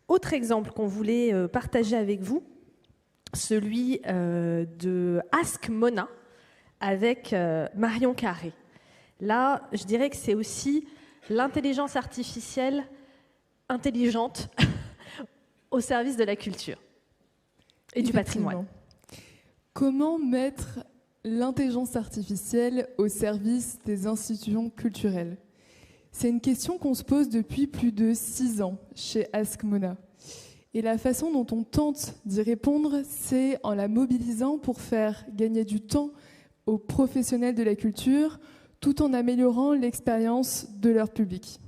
Autre exemple qu'on voulait partager avec vous, celui de Ask Mona avec Marion Carré. Là, je dirais que c'est aussi l'intelligence artificielle intelligente au service de la culture et du patrimoine. Comment mettre l'intelligence artificielle au service des institutions culturelles? C'est une question qu'on se pose depuis plus de 6 ans chez Ask Mona. Et la façon dont on tente d'y répondre, c'est en la mobilisant pour faire gagner du temps aux professionnels de la culture, tout en améliorant l'expérience de leur public.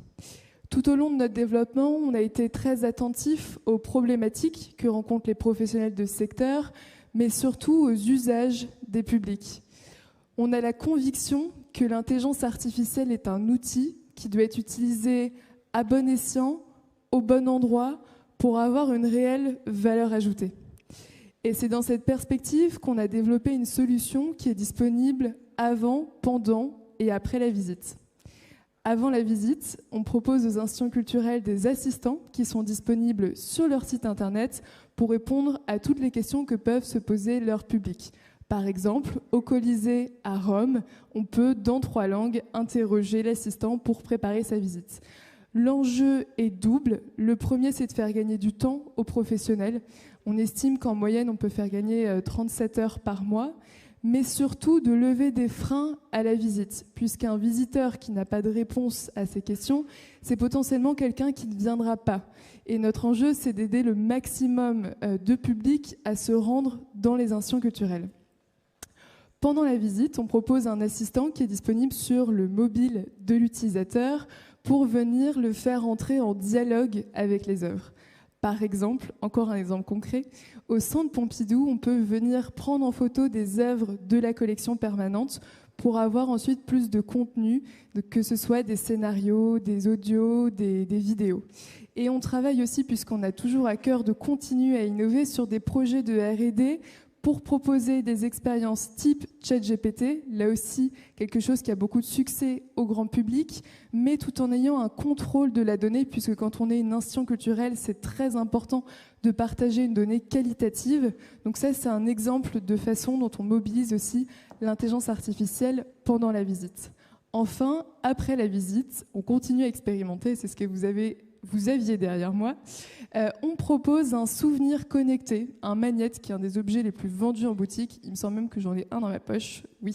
Tout au long de notre développement, on a été très attentif aux problématiques que rencontrent les professionnels de ce secteur, mais surtout aux usages des publics. On a la conviction que l'intelligence artificielle est un outil qui doit être utilisé à bon escient, au bon endroit, pour avoir une réelle valeur ajoutée. Et c'est dans cette perspective qu'on a développé une solution qui est disponible avant, pendant et après la visite. Avant la visite, on propose aux institutions culturelles des assistants qui sont disponibles sur leur site internet pour répondre à toutes les questions que peuvent se poser leur public. Par exemple, au Colisée à Rome, on peut, dans 3 langues, interroger l'assistant pour préparer sa visite. L'enjeu est double. Le premier, c'est de faire gagner du temps aux professionnels. On estime qu'en moyenne, on peut faire gagner 37 heures par mois, mais surtout de lever des freins à la visite, puisqu'un visiteur qui n'a pas de réponse à ces questions, c'est potentiellement quelqu'un qui ne viendra pas. Et notre enjeu, c'est d'aider le maximum de public à se rendre dans les institutions culturelles. Pendant la visite, on propose un assistant qui est disponible sur le mobile de l'utilisateur pour venir le faire entrer en dialogue avec les œuvres. Par exemple, encore un exemple concret, au Centre Pompidou, on peut venir prendre en photo des œuvres de la collection permanente pour avoir ensuite plus de contenu, que ce soit des scénarios, des audios, des vidéos. Et on travaille aussi, puisqu'on a toujours à cœur de continuer à innover, sur des projets de R&D pour proposer des expériences type ChatGPT, là aussi quelque chose qui a beaucoup de succès au grand public, mais tout en ayant un contrôle de la donnée, puisque quand on est une institution culturelle, c'est très important de partager une donnée qualitative. Donc ça, c'est un exemple de façon dont on mobilise aussi l'intelligence artificielle pendant la visite. Enfin, après la visite, on continue à expérimenter, c'est ce que vous aviez derrière moi. On propose un souvenir connecté, un magnète qui est un des objets les plus vendus en boutique. Il me semble même que j'en ai un dans ma poche. Oui.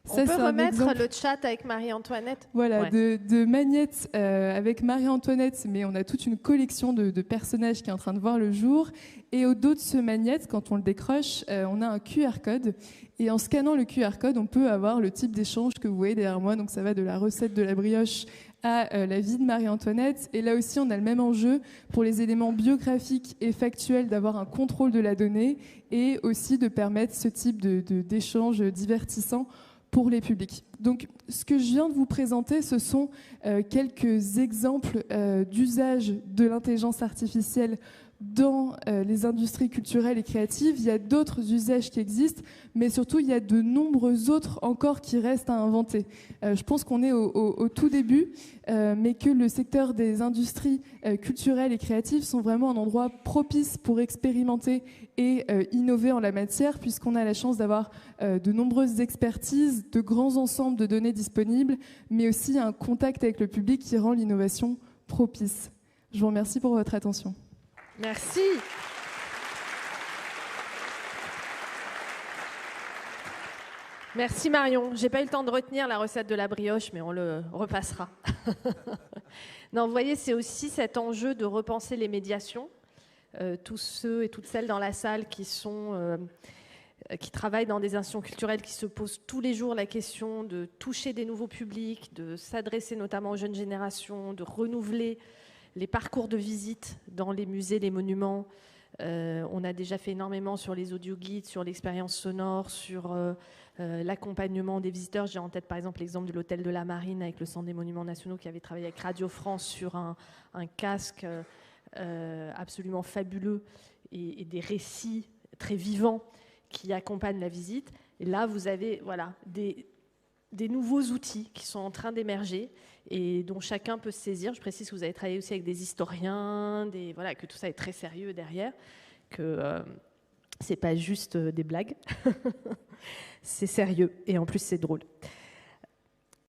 Ça, on peut remettre le chat avec Marie-Antoinette. Voilà, ouais. de magnettes avec Marie-Antoinette, mais on a toute une collection de personnages qui est en train de voir le jour. Et au dos de ce magnète, quand on le décroche, on a un QR code. Et en scannant le QR code, on peut avoir le type d'échange que vous voyez derrière moi. Donc ça va de la recette de la brioche à la vie de Marie-Antoinette. Et là aussi, on a le même enjeu pour les éléments biographiques et factuels d'avoir un contrôle de la donnée et aussi de permettre ce type d'échange divertissant pour les publics. Donc, ce que je viens de vous présenter, ce sont quelques exemples d'usage de l'intelligence artificielle dans les industries culturelles et créatives. Il y a d'autres usages qui existent, mais surtout, il y a de nombreux autres encore qui restent à inventer. Je pense qu'on est au tout début, mais que le secteur des industries culturelles et créatives sont vraiment un endroit propice pour expérimenter et innover en la matière, puisqu'on a la chance d'avoir de nombreuses expertises, de grands ensembles de données disponibles, mais aussi un contact avec le public qui rend l'innovation propice. Je vous remercie pour votre attention. Merci. Merci Marion. J'ai pas eu le temps de retenir la recette de la brioche, mais on le repassera. Non, vous voyez, c'est aussi cet enjeu de repenser les médiations. Tous ceux et toutes celles dans la salle qui travaillent dans des institutions culturelles, qui se posent tous les jours la question de toucher des nouveaux publics, de s'adresser notamment aux jeunes générations, de renouveler les parcours de visite dans les musées, les monuments. On a déjà fait énormément sur les audioguides, sur l'expérience sonore, sur l'accompagnement des visiteurs. J'ai en tête par exemple l'exemple de l'hôtel de la Marine avec le Centre des Monuments Nationaux qui avait travaillé avec Radio France sur un casque absolument fabuleux et des récits très vivants qui accompagnent la visite. Et là, vous avez des nouveaux outils qui sont en train d'émerger et dont chacun peut se saisir. Je précise que vous avez travaillé aussi avec des historiens, voilà, que tout ça est très sérieux derrière, que c'est pas juste des blagues, c'est sérieux et en plus c'est drôle.